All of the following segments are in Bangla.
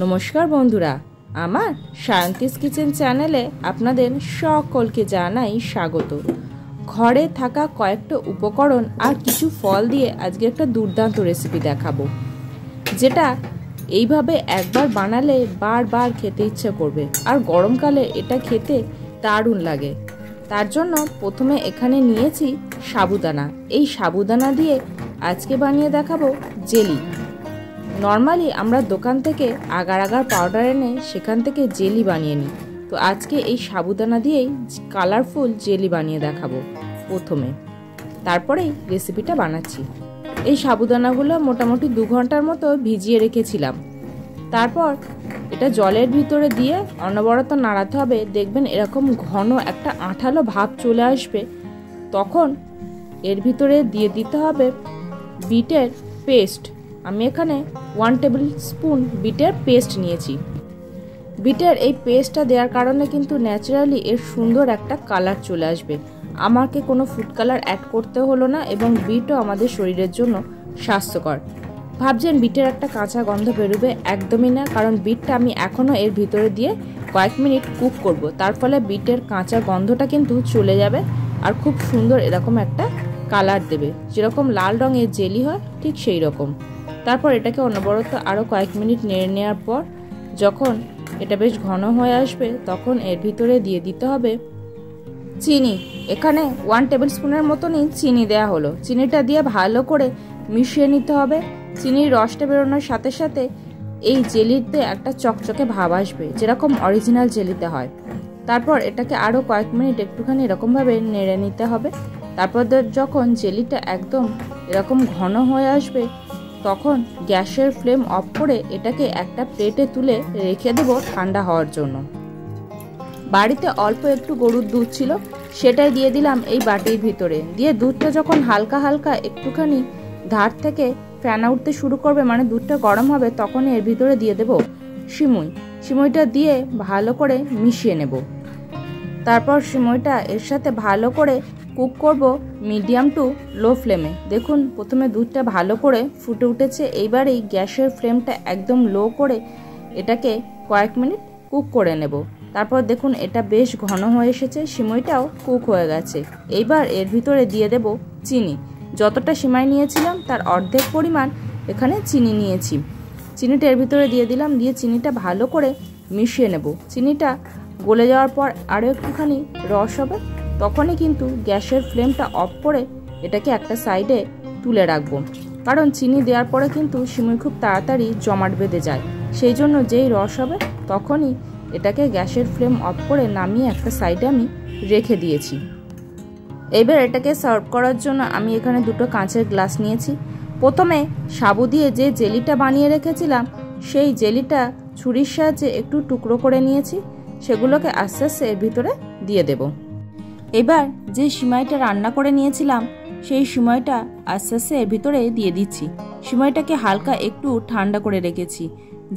নমস্কার বন্ধুরা, আমার শান্তিস কিচেন চ্যানেলে আপনাদের সকলকে জানাই স্বাগত। ঘরে থাকা কয়েকটা উপকরণ আর কিছু ফল দিয়ে আজকে একটা দুর্দান্ত রেসিপি দেখাবো, যেটা এইভাবে একবার বানালে বারবার খেতে ইচ্ছে করবে। আর গরমকালে এটা খেতে দারুণ লাগে। তার জন্য প্রথমে এখানে নিয়েছি সাবুদানা। এই সাবুদানা দিয়ে আজকে বানিয়ে দেখাবো জেলি। নর্মালি আমরা দোকান থেকে আগার আগার পাউডার এনে সেখান থেকে জেলি বানিয়ে নিই। তো আজকে এই সাবুদানা দিয়েই কালারফুল জেলি বানিয়ে দেখাবো প্রথমে, তারপরেই রেসিপিটা বানাচ্ছি। এই সাবুদানাগুলো মোটামুটি 2 ঘন্টার মতো ভিজিয়ে রেখেছিলাম। তারপর এটা জলের ভিতরে দিয়ে অনবরত নাড়াতে হবে। দেখবেন এরকম ঘন একটা আঠালো ভাব চলে আসবে, তখন এর ভিতরে দিয়ে দিতে হবে বিটের পেস্ট। আমি এখানে 1 টেবিল স্পুন বিটের পেস্ট নিয়েছি। বিটের এই পেস্টটা দেওয়ার কারণে কিন্তু ন্যাচারালি এর সুন্দর একটা কালার চলে আসবে। আমাকে কোনো ফুড কালার অ্যাড করতে হলো না, এবং বিটও আমাদের শরীরের জন্য স্বাস্থ্যকর। ভাবছেন বিটের একটা কাঁচা গন্ধ বেরোবে? একদমই না, কারণ বিটটা আমি এখনও এর ভিতরে দিয়ে কয়েক মিনিট কুক করব। তার ফলে বিটের কাঁচা গন্ধটা কিন্তু চলে যাবে আর খুব সুন্দর এরকম একটা কালার দেবে। যেরকম লাল রঙের জেলি হয় ঠিক সেই রকম। তারপর এটাকে অনবরত আরও কয়েক মিনিট নেড়ে নেওয়ার পর যখন এটা বেশ ঘন হয়ে আসবে, তখন এর ভিতরে দিয়ে দিতে হবে চিনি। এখানে 1 টেবিল স্পুনের মতনই চিনি দেয়া হলো। চিনিটা দিয়ে ভালো করে মিশিয়ে নিতে হবে। চিনির রসটা বেরোনোর সাথে সাথে এই জেলিতে একটা চকচকে ভাব আসবে, যেরকম অরিজিনাল জেলিতে হয়। তারপর এটাকে আরও কয়েক মিনিট একটুখানি এরকমভাবে নেড়ে নিতে হবে। তারপর যখন জেলিটা একদম এরকম ঘন হয়ে আসবে, তখন গ্যাসের ফ্লেম অফ করে এটাকে একটা প্লেটে তুলে রেখে দেব ঠান্ডা হওয়ার জন্য। বাড়িতে অল্প একটু গরুর দুধ ছিল, সেটাই দিয়ে দিলাম এই বাটির ভিতরে। দিয়ে দুধটা যখন হালকা হালকা একটুখানি ধার থেকে ফেনা উঠতে শুরু করবে, মানে দুধটা গরম হবে, তখন এর ভিতরে দিয়ে দেব সিমুই। সিমুইটা দিয়ে ভালো করে মিশিয়ে নেব। তারপর সিমুইটা এর সাথে ভালো করে কুক করব মিডিয়াম টু লো ফ্লেমে। দেখুন প্রথমে দুধটা ভালো করে ফুটে উঠেছে। এইবারেই গ্যাসের ফ্লেমটা একদম লো করে এটাকে কয়েক মিনিট কুক করে নেব। তারপর দেখুন এটা বেশ ঘন হয়ে এসেছে, সিমুইটাও কুক হয়ে গেছে। এইবার এর ভিতরে দিয়ে দেব চিনি। যতটা সিমাই নিয়েছিলাম তার অর্ধেক পরিমাণ এখানে চিনি নিয়েছি। চিনিটা এর ভিতরে দিয়ে দিলাম। দিয়ে চিনিটা ভালো করে মিশিয়ে নেব। চিনিটা গলে যাওয়ার পর আরও একটুখানি রস হবে, তখনই কিন্তু গ্যাসের ফ্লেমটা অফ করে এটাকে একটা সাইডে তুলে রাখবো। কারণ চিনি দেওয়ার পরে কিন্তু সিমুই খুব তাড়াতাড়ি জমাট বেঁধে যায়। সেই জন্য যেই রস হবে তখনই এটাকে গ্যাসের ফ্লেম অফ করে নামিয়ে একটা সাইডে আমি রেখে দিয়েছি। এবার এটাকে সার্ভ করার জন্য আমি এখানে 2টো কাঁচের গ্লাস নিয়েছি। প্রথমে সাবু দিয়ে যে জেলিটা বানিয়ে রেখেছিলাম, সেই জেলিটা ছুরির সাহায্যে একটু টুকরো করে নিয়েছি। সেগুলোকে আস্তে আস্তে এর ভিতরে দিয়ে দেব। এবার যে সিমাইটা রান্না করে নিয়েছিলাম, সেই সিমাইটা আস্তে আস্তে এর ভিতরে দিয়ে দিচ্ছি। সিমাইটাকে হালকা একটু ঠান্ডা করে রেখেছি।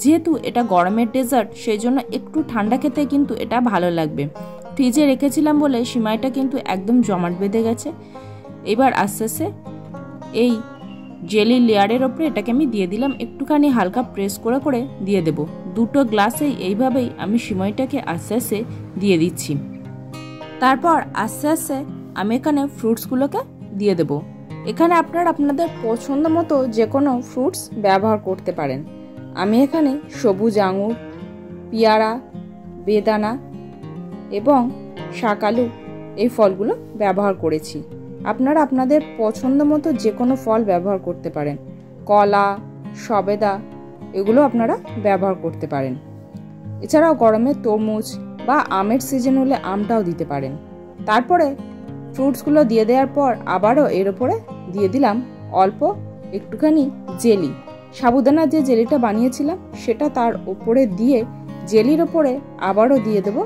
যেহেতু এটা গরমের ডেজার্ট, সেই জন্য একটু ঠান্ডা খেতে কিন্তু এটা ভালো লাগবে। ফ্রিজে রেখেছিলাম বলে সিমাইটা কিন্তু একদম জমাট বেঁধে গেছে। এবার আস্তে আস্তে এই জেলি লেয়ারের ওপরে এটাকে আমি দিয়ে দিলাম। একটুখানি হালকা প্রেস করে করে দিয়ে দেব। 2টো গ্লাসেই এইভাবেই আমি সিমাইটাকে আস্তে আস্তে দিয়ে দিচ্ছি। তারপর আস্তে আস্তে আমি এখানে ফ্রুটসগুলোকে দিয়ে দেব। এখানে আপনারা আপনাদের পছন্দ মতো যে কোনো ফ্রুটস ব্যবহার করতে পারেন। আমি এখানে সবুজ আঙুর, পেয়ারা, বেদানা এবং শাকালু এই ফলগুলো ব্যবহার করেছি। আপনারা আপনাদের পছন্দ মতো যে কোনো ফল ব্যবহার করতে পারেন। কলা, সবেদা এগুলো আপনারা ব্যবহার করতে পারেন। এছাড়াও গরমে তরমুজ বা আমের সিজন হলে আমটাও দিতে পারেন। তারপরে ফ্রুটসগুলো দিয়ে দেওয়ার পর আবারও এর ওপরে দিয়ে দিলাম অল্প একটুখানি জেলি। সাবুদানার যে জেলিটা বানিয়েছিলাম সেটা তার ওপরে দিয়ে জেলির ওপরে আবারও দিয়ে দেব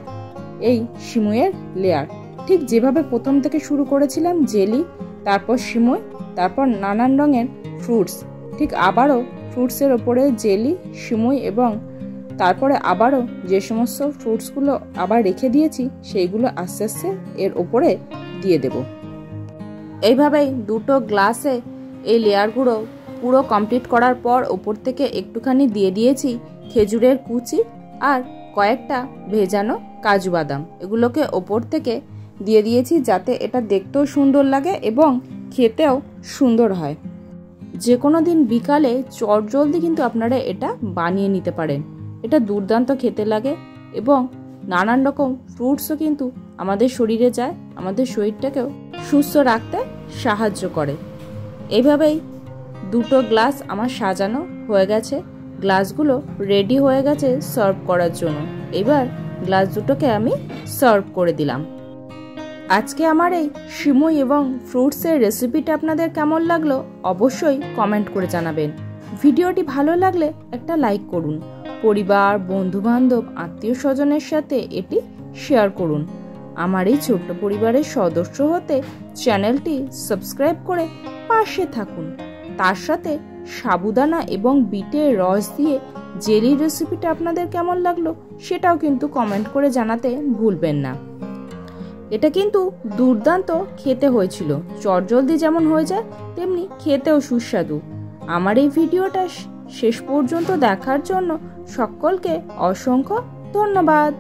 এই সিমুইয়ের লেয়ার। ঠিক যেভাবে প্রথম থেকে শুরু করেছিলাম জেলি, তারপর সিমুই, তারপর নানান রঙের ফ্রুটস, ঠিক আবারও ফ্রুটসের ওপরে জেলি, সিমুই এবং তারপরে আবারও যে সমস্ত ফ্রুটসগুলো আবার রেখে দিয়েছি সেইগুলো আস্তে আস্তে এর ওপরে দিয়ে দেব। এইভাবেই 2টো গ্লাসে এই লেয়ারগুলো পুরো কমপ্লিট করার পর ওপর থেকে একটুখানি দিয়ে দিয়েছি খেজুরের কুচি আর কয়েকটা ভেজানো কাজু বাদাম, এগুলোকে ওপর থেকে দিয়ে দিয়েছি যাতে এটা দেখতেও সুন্দর লাগে এবং খেতেও সুন্দর হয়। যে কোনো দিন বিকালে চটজলদি কিন্তু আপনারা এটা বানিয়ে নিতে পারেন। এটা দুর্দান্ত খেতে লাগে এবং নানান রকম ফ্রুটসও কিন্তু আমাদের শরীরে যায়, আমাদের শরীরটাকেও সুস্থ রাখতে সাহায্য করে। এইভাবেই দুটো গ্লাস আমার সাজানো হয়ে গেছে, গ্লাসগুলো রেডি হয়ে গেছে সার্ভ করার জন্য। এবার গ্লাস দুটোকে আমি সার্ভ করে দিলাম। আজকে আমার এই সিমুই এবং ফ্রুটসের রেসিপিটা আপনাদের কেমন লাগলো অবশ্যই কমেন্ট করে জানাবেন। ভিডিওটি ভালো লাগলে একটা লাইক করুন, পরিবার, বন্ধুবান্ধব, আত্মীয় স্বজনের সাথে এটি শেয়ার করুন। আমার এই ছোট্ট পরিবারের সদস্য হতে চ্যানেলটি সাবস্ক্রাইব করে পাশে থাকুন। তার সাথে সাবুদানা এবং বিটের রস দিয়ে জেলি রেসিপিটা আপনাদের কেমন লাগলো সেটাও কিন্তু কমেন্ট করে জানাতে ভুলবেন না। এটা কিন্তু দুর্দান্ত খেতে হয়েছিল, চটজলদি যেমন হয়ে যায় তেমনি খেতেও সুস্বাদু। আমার এই ভিডিওটা শেষ পর্যন্ত দেখার জন্য সকলকে অসংখ্য ধন্যবাদ।